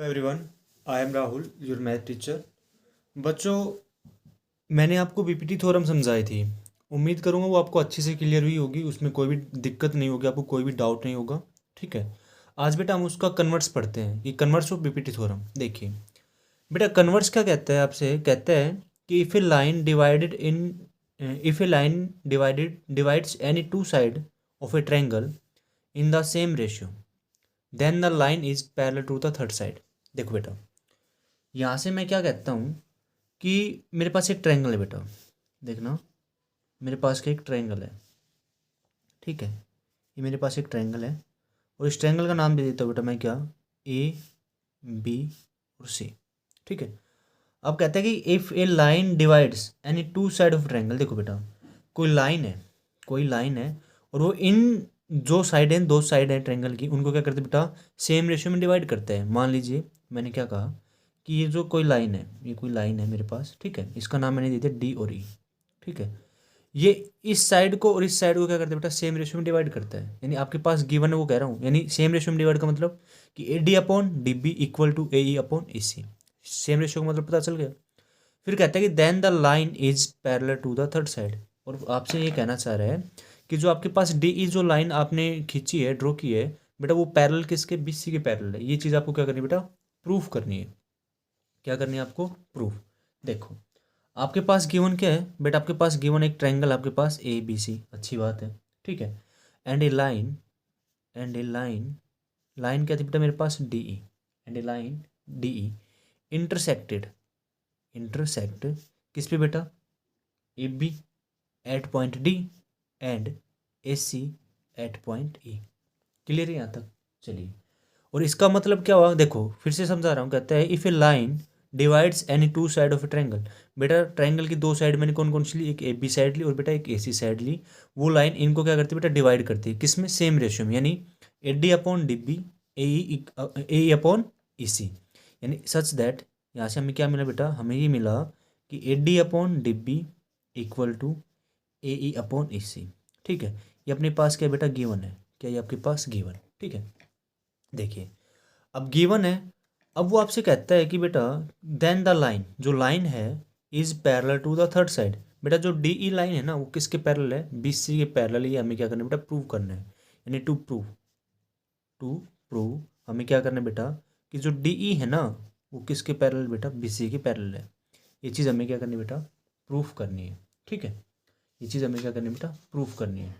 Everyone, I am Rahul, your math teacher. बच्चों, मैंने आपको बीपीटी थ्योरम समझाई थी। उम्मीद करूँगा वो आपको अच्छे से क्लियर हुई होगी, उसमें कोई भी दिक्कत नहीं होगी, आपको कोई भी डाउट नहीं होगा। ठीक है। आज बेटा हम उसका कन्वर्ट्स पढ़ते हैं कि कन्वर्ट्स ऑफ बीपीटी थ्योरम। देखिए बेटा, कन्वर्ट्स क्या कहता है, आपसे कहता है कि if a line divides any two side of a triangle in the same ratio, then the line is parallel to the third side. देखो बेटा, यहाँ से मैं क्या कहता हूँ कि मेरे पास एक ट्रायंगल है बेटा। देखना, मेरे पास का एक ट्रायंगल है। ठीक है, ये मेरे पास एक ट्रायंगल है और इस ट्रायंगल का नाम दे देता हूँ बेटा मैं, क्या, ए, बी और सी। ठीक है। अब कहता है कि if A line divides any two side of triangle. देखो बेटा, कोई लाइन है और वो इन जो साइड हैं, दो साइड हैं ट्रायंगल की, उनको क्या करते हैं बेटा, सेम रेशियो में डिवाइड करते हैं। मान लीजिए मैंने क्या कहा कि ये जो कोई लाइन है, ये कोई लाइन है मेरे पास। ठीक है, इसका नाम मैंने दे दिया डी और ई। ठीक है, ये इस साइड को और इस साइड को क्या करते हैं बेटा, सेम रेशियो में डिवाइड करता है। यानी आपके पास गिवन है, वो कह रहा हूँ, यानी सेम रेशियो में डिवाइड का मतलब कि A D upon D B equal to A E upon A C. Same ratio का मतलब पता चल गया। फिर कहता है कि then the line is parallel to the third side. और आपसे ये कहना चाह रहा है कि जो आपके पास डी ई जो लाइन आपने खींची है, ड्रॉ की है बेटा, वो पैरेलल किसके, बी सी के पैरेलल है। ये चीज़ आपको क्या करनी है बेटा, प्रूफ करनी है। क्या करनी है आपको, प्रूफ। देखो, आपके पास गिवन क्या है बेटा, आपके पास गिवन एक ट्रायंगल, आपके पास ए बी सी, अच्छी बात है। ठीक है। एंड ए लाइन लाइन क्या थी बेटा मेरे पास, D E. And a line D E intersect किस पे बेटा, A B at point D and A C at point E. Clear है यहाँ तक? चलिए, और इसका मतलब क्या हुआ, देखो फिर से समझा रहा हूँ। कहता है if a line divides any two side of a triangle. बेटा ट्रायंगल की दो साइड मैंने कौन कौन सी ली, एक ए बी साइड ली और बेटा एक ए सी साइड ली। वो लाइन इनको क्या करती है बेटा, डिवाइड करती है किस में, सेम रेशियो में। यानी A D upon D B A E upon E C. यानी सच दैट, यहाँ से हमें क्या मिला बेटा, हमें ये मिला कि A D upon D B equal to A E upon E C. ठीक है, ये अपने पास क्या बेटा, गिवन है। क्या ये आपके पास गिवन? ठीक है। देखिए, अब गिवन है, अब वो आपसे कहता है कि बेटा देन द लाइन, जो लाइन है, is parallel to the third side. बेटा जो डी ई लाइन है ना, वो किसके पैरेलल है, बी सी के पैरेलल। ये हमें क्या करना है बेटा, प्रूव करना है। यानी टू प्रूव हमें क्या करना है बेटा, कि जो डी ई है ना, वो किसके पैरेलल बेटा, बी सी के पैरेलल है। ये चीज़ हमें क्या करनी है बेटा, प्रूफ करनी है। ठीक है, ये चीज़ हमें क्या करनी है बेटा, प्रूफ करनी है।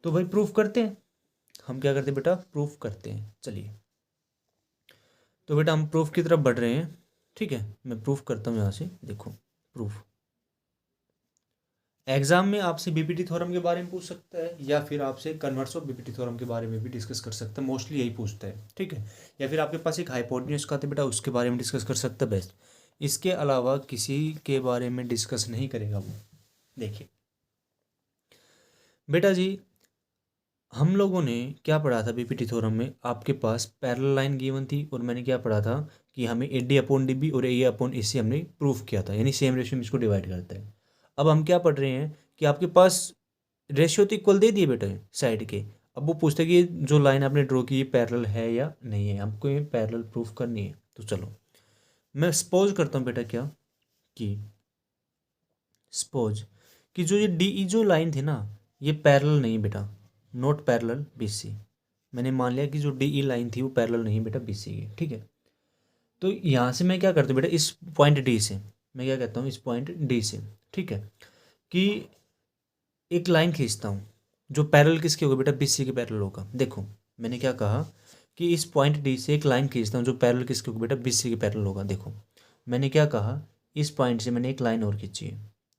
तो भाई प्रूफ करते हैं, हम क्या करते हैं बेटा, प्रूफ करते हैं। चलिए, तो बेटा हम प्रूफ की तरफ बढ़ रहे हैं। ठीक है, मैं प्रूफ करता हूँ यहाँ से। देखो, प्रूफ एग्जाम में आपसे बीपीटी थ्योरम के बारे में पूछ सकता है, या फिर आपसे कन्वर्स ऑफ बीपीटी थ्योरम के बारे में भी डिस्कस कर सकता है। मोस्टली यही पूछता है। ठीक है, या फिर आपके पास एक हाइपोटेन्यूज का था बेटा, उसके बारे में डिस्कस कर सकता है बेस्ट। इसके अलावा किसी के बारे में डिस्कस नहीं करेगा वो। देखिए बेटा जी, हम लोगों ने क्या पढ़ा था बीपीटी थ्योरम में, आपके पास पैरेलल लाइन गिवन थी और मैंने क्या पढ़ा था कि हमें A D upon D B और ए अपॉन ए सी हमने प्रूफ किया था। यानी सेम रेशियो में इसको डिवाइड करता है। अब हम क्या पढ़ रहे हैं कि आपके पास रेशियो तो इक्वल दे दिए बेटा साइड के। अब वो पूछते हैं कि ये जो लाइन आपने ड्रॉ की, ये पैरेलल है या नहीं है, हमको ये पैरेलल प्रूफ करनी है। तो चलो, मैं सपोज करता हूँ बेटा क्या, कि सपोज कि जो ये डी ई जो लाइन थी ना, ये पैरेलल नहीं बेटा, नॉट पैरेलल बी सी। मैंने मान लिया कि जो डी ई लाइन थी वो पैरेलल नहीं बेटा बी सी की। ठीक है, तो यहाँ से मैं क्या करता हूँ बेटा, इस पॉइंट डी से मैं क्या कहता हूँ, इस पॉइंट डी से, ठीक है, कि एक लाइन खींचता हूँ जो पैरेलल किसके होगा बेटा, बी सी के पैरेलल होगा। देखो मैंने क्या कहा कि इस पॉइंट डी से एक लाइन खींचता हूँ जो पैरेलल किसके होगा बेटा, बी सी के पैरेलल होगा। देखो मैंने क्या कहा, इस पॉइंट से मैंने एक लाइन और खींची है,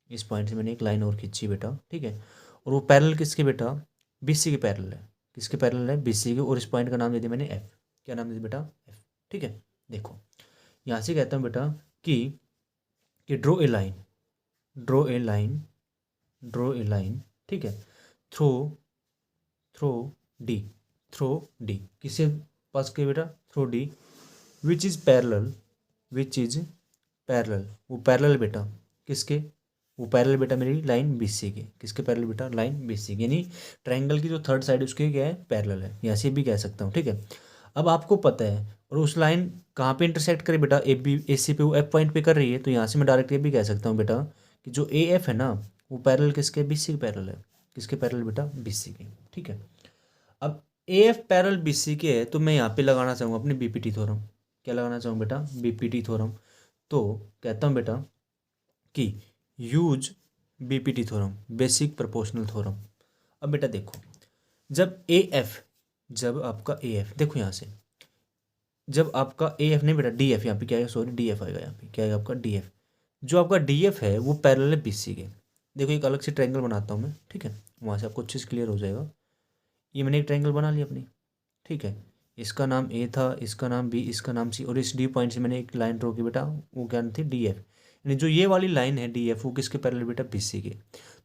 इस पॉइंट से मैंने एक लाइन और खींची बेटा। ठीक है, और वो पैरेलल किसके बेटा, बी सी के पैरेलल है। किसके पैरेलल है, बी सी के। और इस पॉइंट का नाम दे दिया मैंने एफ। क्या नाम दे दिया बेटा, एफ। ठीक है, देखो यहाँ से कहता हूँ बेटा कि draw a line, draw a line, draw a line. ठीक है, through through D, through D किससे पास किया बेटा, through D, which is parallel, which is parallel, वो पैरेलल बेटा किसके, वो पैरेलल बेटा मेरी लाइन बी सी के। किसके पैरेलल बेटा, लाइन बी सी के। यानी ट्रायंगल की जो थर्ड साइड उसके क्या है, पैरेलल है। यहाँ से भी कह सकता हूँ। ठीक है, अब आपको पता है और उस लाइन कहाँ पे इंटरसेक्ट करे बेटा, ए बी ए सी पे वो एफ पॉइंट पे कर रही है, तो यहाँ से मैं डायरेक्ट ये भी कह सकता हूँ बेटा कि जो ए एफ है ना वो पैरेलल किसके, बी सी के पैरेलल है। किसके पैरेलल बेटा, बी सी के। ठीक है, अब A F parallel B C के है तो मैं यहाँ पे लगाना चाहूँगा अपनी बी पी टी थ्योरम। क्या लगाना चाहूँ बेटा, बी पी टी थ्योरम। तो कहता हूँ बेटा कि use B P T theorem, basic proportional theorem. अब बेटा देखो, जब ए एफ, जब आपका ए एफ देखो यहाँ से, जब आपका ए एफ नहीं बेटा डी एफ, यहाँ पे क्या है, सॉरी डी एफ आएगा, यहाँ पे क्या आएगा आपका डी एफ। जो आपका डी एफ है वो पैरेलल है बी सी के। देखो एक अलग से ट्रायंगल बनाता हूँ मैं, ठीक है, वहाँ से आपको अच्छे से क्लियर हो जाएगा। ये मैंने एक ट्रायंगल बना लिया अपनी, ठीक है, इसका नाम ए था, इसका नाम बी, इसका नाम सी, और इस डी पॉइंट से मैंने एक लाइन ड्रॉ की बेटा, वो क्या थी, डी एफ। यानी जो ये वाली लाइन है डी एफ वो किसके पैरेलल बेटा, बी सी के।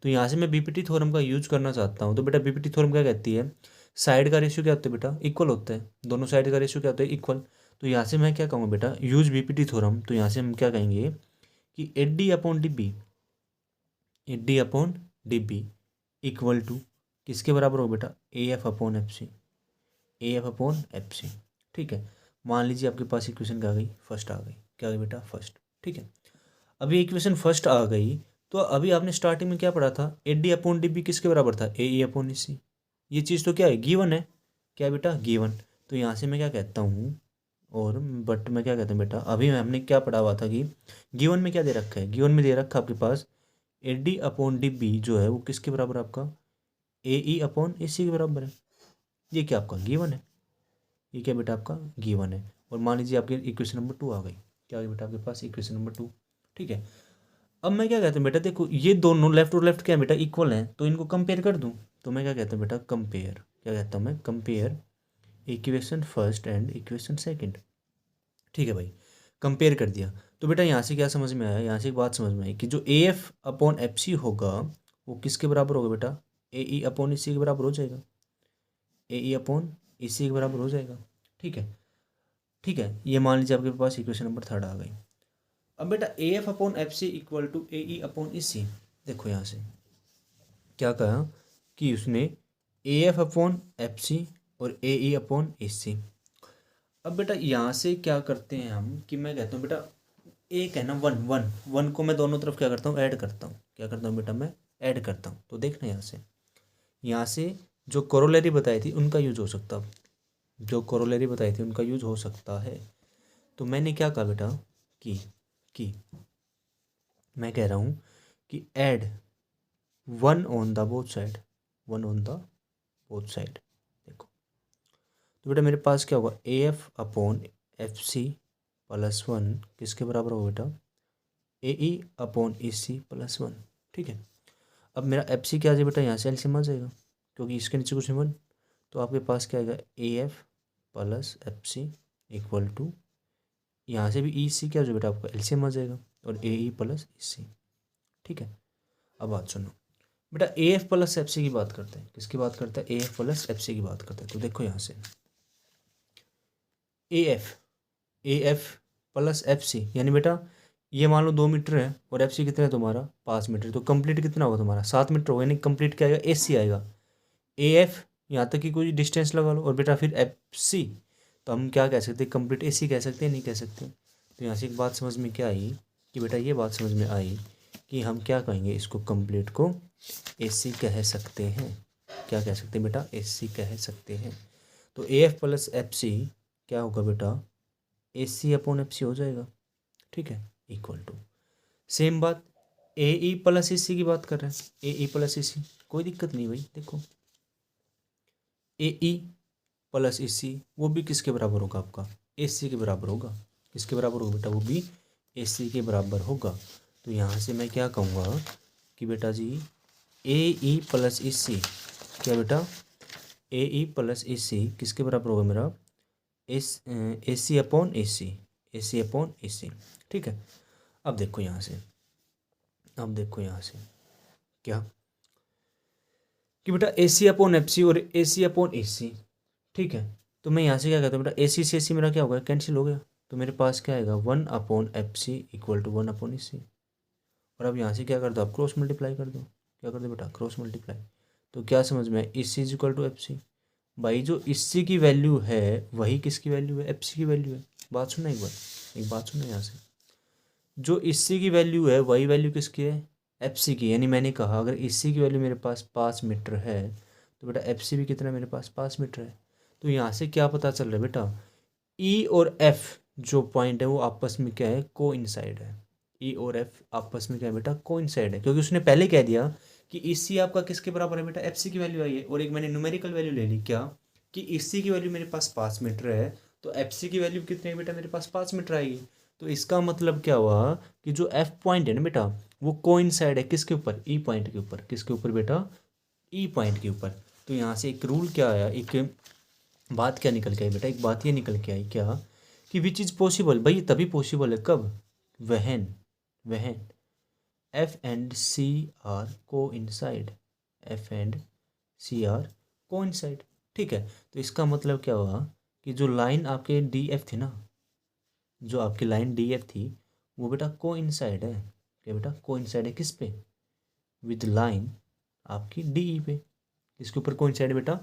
तो यहाँ से मैं बीपीटी थ्योरम का यूज करना चाहता हूँ। तो बेटा बीपीटी थ्योरम क्या कहती है, साइड का रेशियो क्या होता है बेटा, इक्वल होता है। दोनों साइड का रेशियो क्या होता है, इक्वल। तो यहाँ से मैं क्या कहूँगा बेटा, यूज बीपीटी थ्योरम। तो यहाँ से हम क्या कहेंगे कि H D upon D B, H D upon D B equal to किसके बराबर हो बेटा, A F upon F C, A F upon F C. ठीक है, मान लीजिए आपके पास इक्वेशन क्या आ गई, फर्स्ट आ गई। क्या आ गई बेटा, फर्स्ट। ठीक है, अभी इक्वेशन फर्स्ट आ गई तो अभी आपने स्टार्टिंग में क्या पढ़ा था, A D upon D B किसके बराबर था, ए ई अपॉन ए सी। ये चीज़ तो क्या है, गिवन है। क्या है बेटा, गिवन। तो यहाँ से मैं क्या कहता हूँ, और बट मैं क्या कहता हूँ बेटा, अभी हमने क्या पढ़ा हुआ था कि गिवन में क्या दे रखा है, गिवन में दे रखा है आपके पास A D upon D B जो है वो किसके बराबर है आपका, ए ई अपॉन ए सी के बराबर है। ये क्या आपका गिवन है, ये क्या बेटा आपका गिवन है। और मान लीजिए आपके इक्वेशन नंबर 2 आ गई। क्या आ गई बेटा आपके पास, इक्वेशन नंबर 2। ठीक है, अब मैं क्या कहता हूँ बेटा, देखो ये दोनों लेफ्ट और लेफ्ट क्या है बेटा, इक्वल हैं, तो इनको कंपेयर कर दूँ। तो मैं क्या कहता हूँ बेटा, कंपेयर। क्या कहता हूँ मैं, compare equation first and equation second. ठीक है भाई, कंपेयर कर दिया। तो बेटा यहाँ से क्या समझ में आया, यहाँ से एक बात समझ में आई कि जो A F upon F C होगा वो किसके बराबर होगा बेटा, ए ई अपॉन ए सी के बराबर हो जाएगा, ए ई अपॉन ए सी के बराबर हो जाएगा। ठीक है, ठीक है, ये मान लीजिए आपके पास इक्वेशन नंबर 3 आ गई। अब बेटा A F upon F C equal to A E upon A C. देखो यहाँ से क्या कहा कि उसने A F upon F C और ए ई अपॉन ए सी। अब बेटा यहाँ से क्या करते हैं हम कि मैं कहता हूँ बेटा एक है ना वन, वन वन को मैं दोनों तरफ क्या करता हूँ, ऐड करता हूँ। क्या करता हूँ बेटा, मैं ऐड करता हूँ। तो देखना यहाँ से जो कोरोलरी बताई थी उनका यूज हो सकता, जो कोरोलरी बताई थी उनका यूज हो सकता है। तो मैंने क्या कहा बेटा कि मैं कह रहा हूँ कि add one on the both side, one on the both side. देखो तो बेटा मेरे पास क्या होगा, A F upon F C plus one किसके बराबर होगा बेटा, A E upon A C plus one. ठीक है, अब मेरा एफ सी क्या आ जाएगा बेटा, यहाँ से एलसीएम आ जाएगा क्योंकि इसके नीचे कुछ नहीं वन। तो आपके पास क्या आएगा, A F plus F C equal to, यहाँ से भी ई सी क्या हो जाएगा बेटा, आपका एलसीएम आ जाएगा और ए ई प्लस ए सी। ठीक है, अब बात सुनो बेटा, A F plus F C की बात करते हैं। किसकी बात करते हैं, A F plus F C की बात करते हैं। तो देखो यहाँ से A F plus F C, यानी बेटा ये मान लो 2 मीटर है और एफ सी कितना है तुम्हारा, 5 मीटर। तो कंप्लीट कितना होगा तुम्हारा, 7 मीटर होगा। यानी कंप्लीट क्या आएगा, ए सी आएगा। ए एफ यहाँ तक की कोई डिस्टेंस लगा लो और बेटा फिर एफ सी, तो हम क्या कह सकते हैं, कंप्लीट ए सी कह सकते हैं, नहीं कह सकते। तो यहाँ से एक बात समझ में क्या आई कि बेटा ये बात समझ में आई कि हम क्या कहेंगे, इसको कंप्लीट को ए सी कह सकते हैं। क्या कह सकते हैं बेटा, ए सी कह सकते हैं। तो A F plus F C क्या होगा बेटा, ए सी अपॉन एफ सी हो जाएगा। ठीक है, इक्वल टू सेम बात ए ई प्लस ए सी की बात कर रहे हैं, ए ई प्लस ए सी, कोई दिक्कत नहीं भाई। देखो ए ई प्लस ए सी वो भी किसके बराबर होगा आपका, ए सी के बराबर होगा। किसके बराबर होगा बेटा, वो भी ए सी के बराबर होगा। तो यहाँ से मैं क्या कहूँगा कि बेटा जी ए ई प्लस ए सी, क्या बेटा ए ई प्लस ए सी किसके बराबर होगा मेरा, ए सी upon A C, A C upon A सी। ठीक है, अब देखो यहाँ से, अब देखो यहाँ से क्या कि बेटा ए सी अपॉन एफ सी और ए सी अपॉन ए सी। ठीक है, तो मैं यहाँ से क्या कहता हूँ बेटा, ए सी से ए सी मेरा क्या होगा, कैंसिल हो गया। तो मेरे पास क्या आएगा, 1/एफ सी इक्वल टू 1/ए सी। और अब यहाँ से क्या कर दो, आप क्रॉस मल्टीप्लाई कर दो। क्या कर दो बेटा, क्रॉस मल्टीप्लाई। तो क्या समझ में, A C is equal to F C भाई जो इससी की वैल्यू है वही किसकी वैल्यू है, एफ सी की वैल्यू है। बात सुनना एक बार, एक बात सुनना यहाँ से, जो इससी की वैल्यू है वही वैल्यू किसकी है, एफ सी की। यानी मैंने कहा अगर इससी की वैल्यू मेरे पास 5 मीटर है तो बेटा एफ सी भी कितना है मेरे पास, 5 मीटर है। तो यहाँ से क्या पता चल रहा है बेटा, ई और एफ जो पॉइंट है वो आपस में क्या है, को इनसाइड है। ई और एफ आपस में क्या है बेटा, को इनसाइड है, क्योंकि उसने पहले कह दिया कि इसी आपका किसके बराबर है बेटा, एफ सी की वैल्यू आई है। और एक मैंने न्यूमेरिकल वैल्यू ले ली क्या, कि इसी की वैल्यू मेरे पास 5 मीटर है, तो एफ सी की वैल्यू कितनी है बेटा, मेरे पास 5 मीटर आएगी। तो इसका मतलब क्या हुआ कि जो एफ पॉइंट है ना बेटा वो को इनसाइड है किसके ऊपर, ई पॉइंट के ऊपर। किसके ऊपर बेटा, ई पॉइंट के ऊपर। तो यहाँ से एक रूल क्या आया, एक बात क्या निकल के आई बेटा, एक बात ये निकल के आई क्या, कि विच इज़ पॉसिबल। भाई तभी पॉसिबल है कब, when when F and C R को inside, F and C R को इनसाइड। ठीक है, तो इसका मतलब क्या हुआ कि जो लाइन आपके डी एफ थी ना, जो आपकी लाइन डी एफ थी वो बेटा को इनसाइड है। क्या बेटा, को इनसाइड है किस पे, विद लाइन आपकी डी ई पे। किसके ऊपर को इनसाइड है बेटा,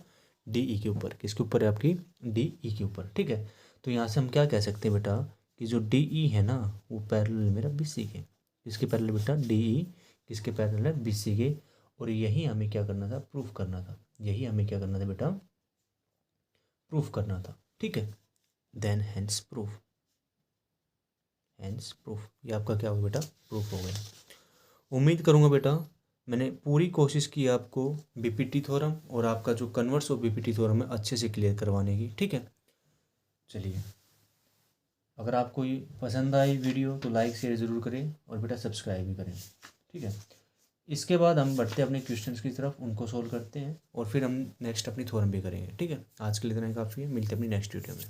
डी ई के ऊपर। किसके ऊपर है आपकी, डी ई के ऊपर। ठीक है, तो यहाँ से हम क्या कह सकते हैं बेटा कि जो डी ई है ना वो पैरेलल मेरा बी सी के। किसके पैरेलल बेटा, डी ई किसके पैरेलल है, बी सी के। और यही हमें क्या करना था, प्रूफ करना था। यही हमें क्या करना था बेटा, प्रूफ करना था। ठीक है, then hence proof, hence proof, ये आपका क्या होगा बेटा, प्रूफ हो गया। उम्मीद करूँगा बेटा मैंने पूरी कोशिश की आपको बीपीटी थ्योरम और आपका जो कन्वर्स ऑफ बीपीटी थ्योरम है अच्छे से क्लियर करवाने की। ठीक है, चलिए, अगर आपको ये पसंद आई वीडियो तो लाइक शेयर ज़रूर करें और बेटा सब्सक्राइब भी करें। ठीक है, इसके बाद हम बढ़ते हैं अपने क्वेश्चंस की तरफ, उनको सोल्व करते हैं और फिर हम नेक्स्ट अपनी थ्योरम भी करेंगे। ठीक है, आज के लिए इतना ही काफ़ी है, मिलते हैं अपनी नेक्स्ट वीडियो में।